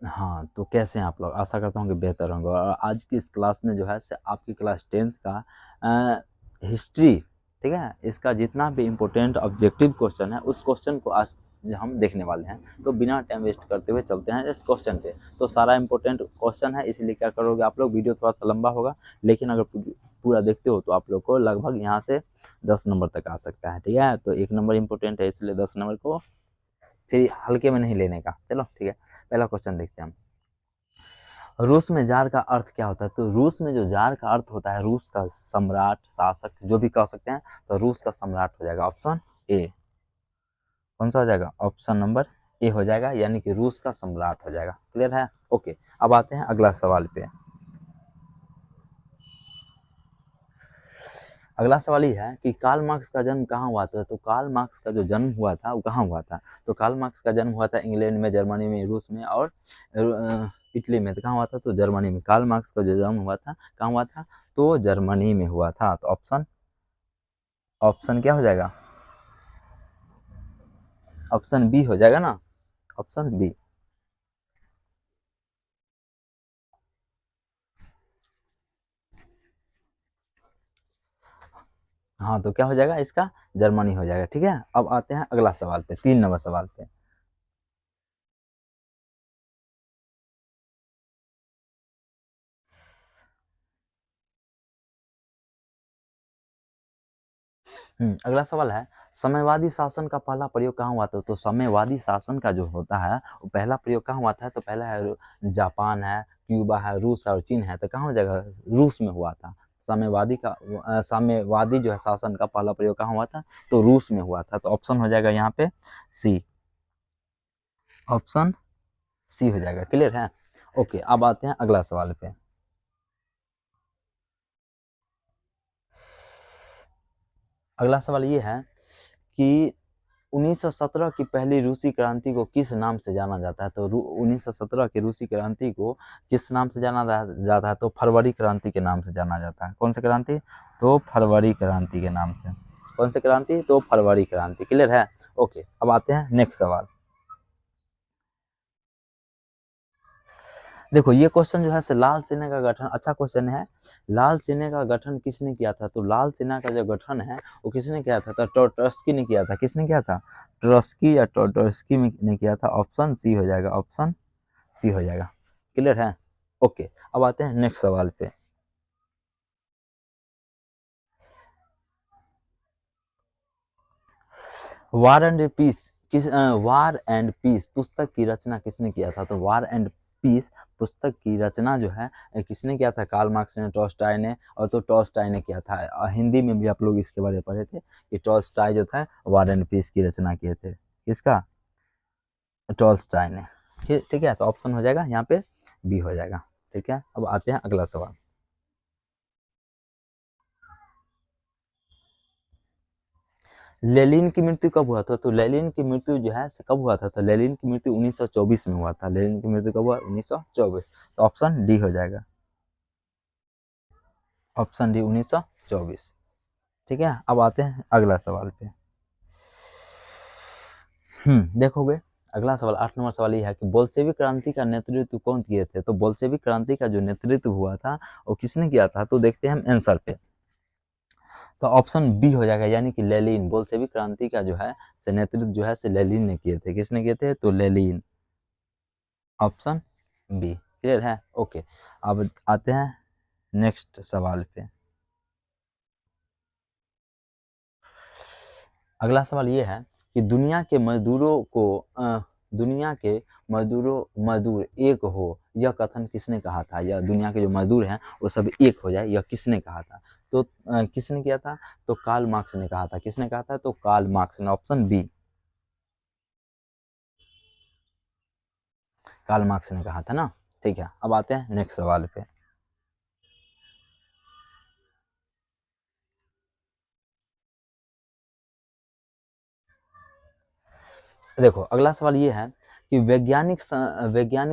हाँ, तो कैसे हैं आप लोग? आशा करता हूँ कि बेहतर होंगे। और आज की इस क्लास में जो है से आपकी क्लास 10th का हिस्ट्री, ठीक है? इसका जितना भी इम्पोर्टेंट ऑब्जेक्टिव क्वेश्चन है, उस क्वेश्चन को आज हम देखने वाले हैं। तो बिना टाइम वेस्ट करते हुए चलते हैं क्वेश्चन पे। तो सारा इम्पोर्टेंट क्वेश्चन है, इसलिए क्या करोगे आप लोग, वीडियो थोड़ा सा लंबा होगा, लेकिन अगर पूरा देखते हो तो आप लोग को लगभग यहाँ से 10 नंबर तक आ सकता है, ठीक है? तो 1 नंबर इम्पोर्टेंट है, इसलिए 10 नंबर को फिर हल्के में नहीं लेने का। चलो ठीक है, पहला क्वेश्चन देखते हैं हम। रूस में जार का अर्थ क्या होता है? तो रूस में जो जार का अर्थ होता है, रूस का सम्राट, शासक, जो भी कह सकते हैं। तो रूस का सम्राट हो जाएगा ऑप्शन ए। कौन सा हो जाएगा? ऑप्शन नंबर ए हो जाएगा, यानी कि रूस का सम्राट हो जाएगा। क्लियर है? ओके, अब आते हैं अगला सवाल पे। अगला सवाल ये है कि कार्ल मार्क्स का जन्म कहाँ हुआ था? तो कार्ल मार्क्स का जो जन्म हुआ था वो कहाँ हुआ था? तो कार्ल मार्क्स का जन्म हुआ था इंग्लैंड में, जर्मनी में, रूस में और इटली में। तो कहाँ हुआ था? तो जर्मनी में। कार्ल मार्क्स का जो जन्म हुआ था कहाँ हुआ था? तो जर्मनी में हुआ था। तो ऑप्शन ऑप्शन क्या हो जाएगा? ऑप्शन बी हो जाएगा ना, ऑप्शन बी। हाँ, तो क्या हो जाएगा इसका? जर्मनी हो जाएगा। ठीक है, अब आते हैं अगला सवाल पे, 3 नंबर सवाल पे। अगला सवाल है, साम्यवादी शासन का पहला प्रयोग कहाँ हुआ था? तो साम्यवादी शासन का जो होता है वो पहला प्रयोग कहाँ हुआ था? तो पहला है जापान है, क्यूबा है, रूस है और चीन है। तो कहाँ हो जाएगा? रूस में हुआ था। साम्यवादी जो है शासन का पहला प्रयोग कहाँ हुआ था? तो रूस में हुआ था। तो ऑप्शन हो जाएगा यहाँ पे सी। ऑप्शन सी हो जाएगा। क्लियर है? ओके, अब आते हैं अगला सवाल पे। अगला सवाल ये है कि 1917 की पहली रूसी क्रांति को किस नाम से जाना जाता है? तो 1917 की रूसी क्रांति को किस नाम से जाना जाता है? तो फरवरी क्रांति के नाम से जाना जाता है। कौन सी क्रांति? तो फरवरी क्रांति के नाम से। कौन सी क्रांति? तो फरवरी क्रांति। क्लियर है? ओके, अब आते हैं नेक्स्ट सवाल। देखो ये क्वेश्चन जो है से लाल सेना का गठन, अच्छा क्वेश्चन है। लाल सेना का गठन किसने किया था? तो लाल सेना का जो गठन है वो किसने किया था? तो ट्रॉट्स्की ने किया था। किसने किया था? ट्रॉट्स्की या ट्रॉट्स्की ने किया था। ऑप्शन सी हो जाएगा। ऑप्शन सी हो जाएगा। क्लियर है? ओके, अब आते हैं नेक्स्ट सवाल पे। War and peace war and peace पुस्तक की रचना किसने किया था? तो वार एंड पीस पुस्तक की रचना जो है किसने किया था? कार्ल मार्क्स ने, टॉल्स्टॉय ने, और तो टॉल्स्टॉय ने किया था। हिंदी में भी आप लोग इसके बारे में पढ़े थे कि टॉल्स्टॉय जो था वार एंड पीस की रचना किए थे। किसका? टॉल्स्टॉय ने। ठीक है, तो ऑप्शन हो जाएगा यहाँ पे बी हो जाएगा। ठीक है, अब आते हैं अगला सवाल। लेनिन की मृत्यु कब हुआ था? तो लेनिन की मृत्यु जो है कब हुआ था? तो लेनिन की मृत्यु 1924 में हुआ था। लेनिन की मृत्यु कब हुआ? 1924। तो ऑप्शन डी हो जाएगा। Option D 1924। ठीक है, अब आते हैं अगला सवाल पे। देखोगे अगला सवाल 8 नंबर सवाल ये है कि बोल्शेविक क्रांति का नेतृत्व कौन किए थे? तो बोल्शेविक क्रांति का जो नेतृत्व हुआ था वो किसने किया था? तो देखते हैं हम आंसर पे। तो ऑप्शन बी हो जाएगा, यानी कि लेनिन। बोल्शेविक क्रांति का जो है से नेतृत्व जो है से लेनिन ने किए थे। किसने किए थे? तो लेनिन। Option B. क्लियर है? ओके, अब आते हैं नेक्स्ट सवाल पे। अगला सवाल ये है कि दुनिया के मजदूरों को दुनिया के मजदूर एक हो, यह कथन किसने कहा था? या दुनिया के जो मजदूर हैं वो सब एक हो जाए, यह किसने कहा था? तो किसने किया था? तो कार्ल मार्क्स ने कहा था। किसने कहा था? तो कार्ल मार्क्स ने। ऑप्शन बी, कार्ल मार्क्स ने कहा था ना। ठीक है, अब आते हैं नेक्स्ट सवाल पे। देखो अगला सवाल ये है कि वैज्ञानिक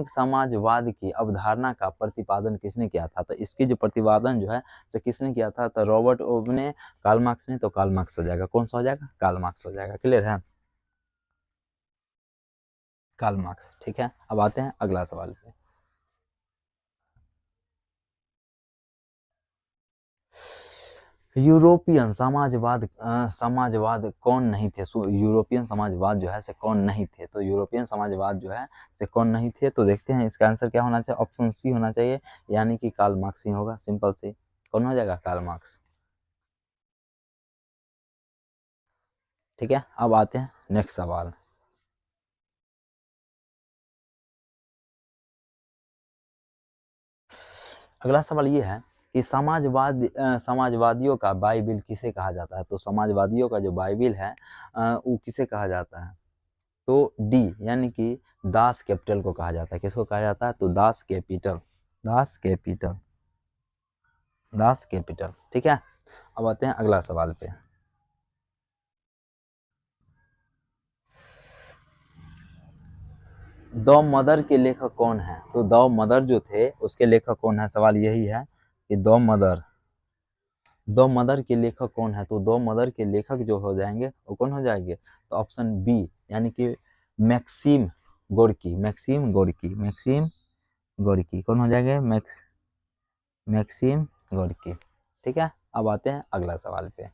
समाजवाद की अवधारणा का प्रतिपादन किसने किया था? तो इसकी जो प्रतिपादन जो है तो किसने किया था? तो रॉबर्ट ओव ने, कार्ल मार्क्स ने। तो कार्ल मार्क्स हो जाएगा। कौन सा हो जाएगा? कार्ल मार्क्स हो जाएगा। क्लियर है? Karl Marx. ठीक है, अब आते हैं अगला सवाल पे। यूरोपियन समाजवाद कौन नहीं थे? यूरोपियन समाजवाद जो है से कौन नहीं थे? तो यूरोपियन समाजवाद जो है से कौन नहीं थे, तो देखते हैं इसका आंसर क्या होना चाहिए। ऑप्शन सी होना चाहिए, यानी कि कार्ल मार्क्स ही होगा। सिंपल सी, कौन हो जाएगा? Karl Marx. ठीक है, अब आते हैं नेक्स्ट सवाल। अगला सवाल ये है कि समाजवादियों का बाइबिल किसे कहा जाता है? तो समाजवादियों का जो बाइबिल है वो किसे कहा जाता है? तो डी, यानी कि दास कैपिटल को कहा जाता है। किसको कहा जाता है? तो Das Kapital, Das Kapital, Das Kapital. ठीक है, अब आते हैं अगला सवाल पे। द मदर के लेखक कौन है? तो द मदर जो थे उसके लेखक कौन है? सवाल यही है कि द मदर के लेखक कौन है? तो द मदर के लेखक जो हो जाएंगे वो कौन हो जाएंगे? तो ऑप्शन बी, यानी कि Maxim Gorky, Maxim Gorky, Maxim Gorky कौन हो जाएंगे? Maxim Gorky. ठीक है, अब आते हैं अगला सवाल पे।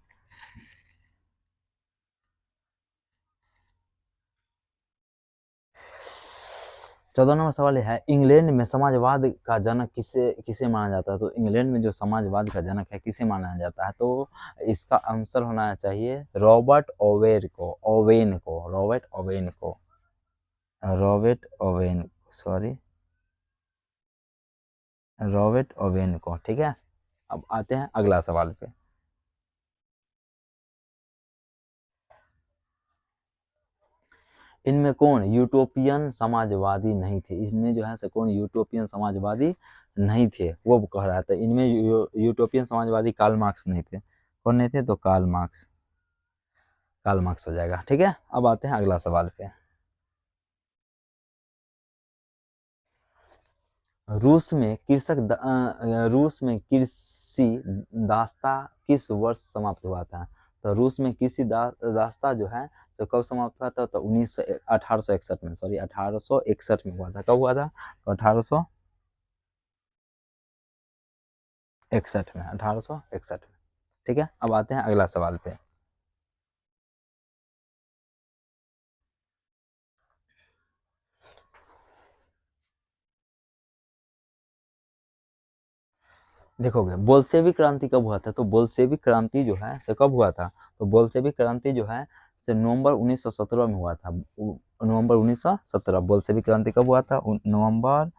14 नंबर सवाल है, इंग्लैंड में समाजवाद का जनक किसे किसे माना जाता है? तो इंग्लैंड में जो समाजवाद का जनक है किसे माना जाता है? तो इसका आंसर होना चाहिए रॉबर्ट ओवेन को, रॉबर्ट ओवेन को, Robert Owen, sorry, Robert Owen को। ठीक है, अब आते हैं अगला सवाल पे। इनमें कौन यूटोपियन समाजवादी नहीं थे? इसमें जो है से कौन यूटोपियन समाजवादी नहीं थे, वो कह रहा था। इनमें यूटोपियन समाजवादी कार्ल मार्क्स नहीं थे। कौन नहीं थे? तो कार्ल मार्क्स, कार्ल मार्क्स हो जाएगा। ठीक है, अब आते हैं अगला सवाल पे। रूस में कृषि दास्ता किस वर्ष समाप्त हुआ था? तो रूस में कृषि दास्ता जो है तो कब समाप्त हुआ था? तो 1861 में, सॉरी 1861 में हुआ था। कब हुआ था? तो 1861 में, 1861 में। ठीक है, अब आते हैं अगला सवाल पे। देखोगे बोल्शेविक क्रांति कब हुआ था? तो बोल्शेविक क्रांति जो है से कब हुआ था? तो बोल्शेविक क्रांति जो है से नवंबर 1917 में हुआ था। नवंबर 1917। बोल्शेविक क्रांति कब हुआ था? नवंबर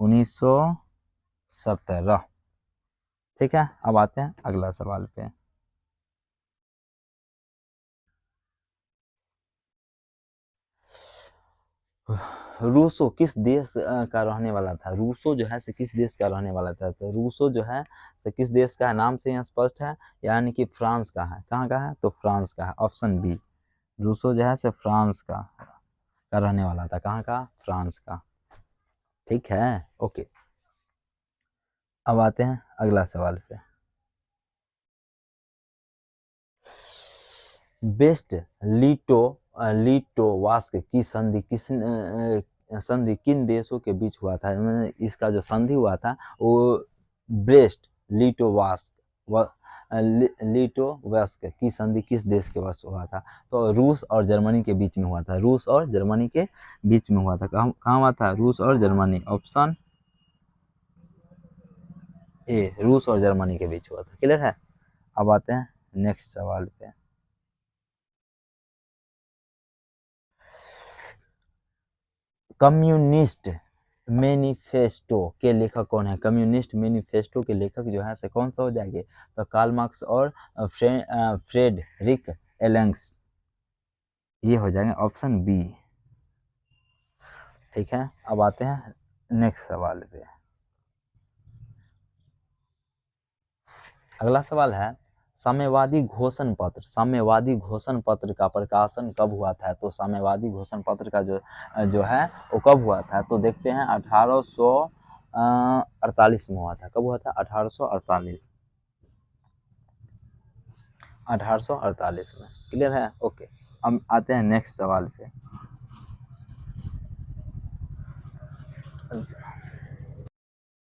1917। ठीक है, अब आते हैं अगला सवाल पे। रूसो किस देश का रहने वाला था? रूसो जो है से किस देश का रहने वाला था? तो रूसो जो है तो किस देश का है? नाम से यहाँ स्पष्ट है, यानी कि फ्रांस का है। कहाँ का है? तो फ्रांस का है, ऑप्शन बी। रूसो जो है से फ्रांस का रहने वाला था। कहाँ का? फ्रांस का। ठीक है, ओके, अब आते हैं अगला सवाल पे। बेस्ट लीटो वास्क की संधि किन देशों के बीच हुआ था? इसका जो संधि हुआ था वो ब्रेस्ट लिटोवास्क की संधि किस देश के वर्ष हुआ था? तो रूस और जर्मनी के बीच में हुआ था। रूस और जर्मनी के बीच में हुआ था। कहाँ हुआ था? रूस और जर्मनी, ऑप्शन ए, रूस और जर्मनी के बीच हुआ था। क्लियर है, अब आते हैं नेक्स्ट सवाल पे। कम्युनिस्ट मैनिफेस्टो के लेखक कौन है? कम्युनिस्ट मैनिफेस्टो के लेखक जो है से कौन सा हो जाएंगे? तो कार्ल मार्क्स और फ्रेडरिक एलेंग्स, ये हो जाएंगे, ऑप्शन बी। ठीक है, अब आते हैं नेक्स्ट सवाल पे। अगला सवाल है, साम्यवादी घोषण पत्र का प्रकाशन कब हुआ था? तो साम्यवादी घोषण पत्र का जो है वो कब हुआ था? तो देखते हैं 1848 में हुआ था। कब हुआ था? 1848, 1848 में। क्लियर है, ओके, अब आते हैं नेक्स्ट सवाल पे।